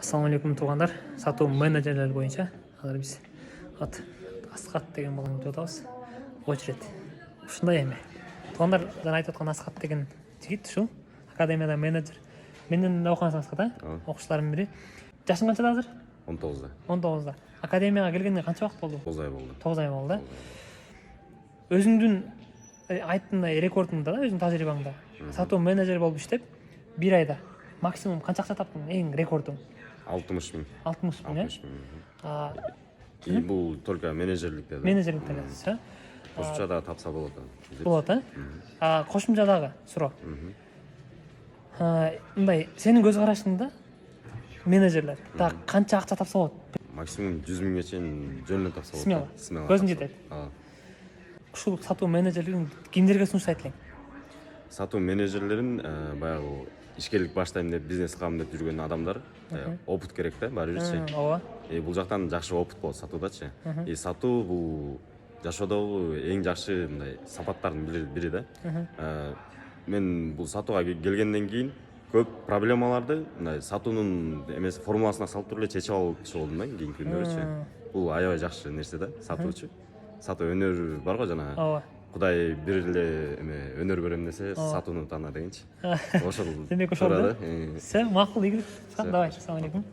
Ассаламу алейкум туугандар. Сатуу менеджерлер боюнча азыр биз Асхат деген баланы күтүп атабыз. Очередь. Ушундай эми. Туугандар жана айтып аткан Асхат деген жигит ушул академияда менеджер. Менден окугансың Асхат, а? Окуучулардын бири. Жашың канчада азыр? 19-да. 19-да. Академияга келгенине канча убакыт болду? 9 ай болду. 9 ай болду. Өзүңдүн айттığınдай рекордуңда да, өзүңдүн тажрыйбаңда сатуу менеджер болуп иштеп, бир айда максимум канча акча таптың? Эң рекордуң? 60 миң. 60 миң, 60 миң. И бул только менеджерликте да. Менеджерликте да. Кошумча да тапса болот. Болот, а? Кошумча дагы суроо. Мындай, сенин көз карашыңда менеджерлер так канча акча тапса болот? Максимум 100 миңге чейин жөнүнөн тапса болот. Смело. Көзүң жетет. Ушул сатуу менеджерлигин кимдерге сунуштайт элең? Сатуу менеджерлерин баягы ишкерлик баштайм деп, бизнес кылам деп жүргөн адамдар, опыт керек да, баары бирчи. Ооба. Бул жактан жакшы опыт болот сатуудачы. Сатуу бул жашоодогу эң жакшы мындай сапаттардын бири да. Мен бул сатууга келгенден кийин көп проблемаларды мындай сатуунун эмес формуласына салып туруп эле чечип алчу болдум да кийинки күндөрүчү. Бул аябай жакшы нерсе да, сатуучу. Сатуу өнөр бар го жана. Ооба. Кудай бир эле өнөр көрөм десе, сатууну таана дегенчи. Ошол. Демек ошол да. Все, макул, игилик. Давай, ассаламу алейкум.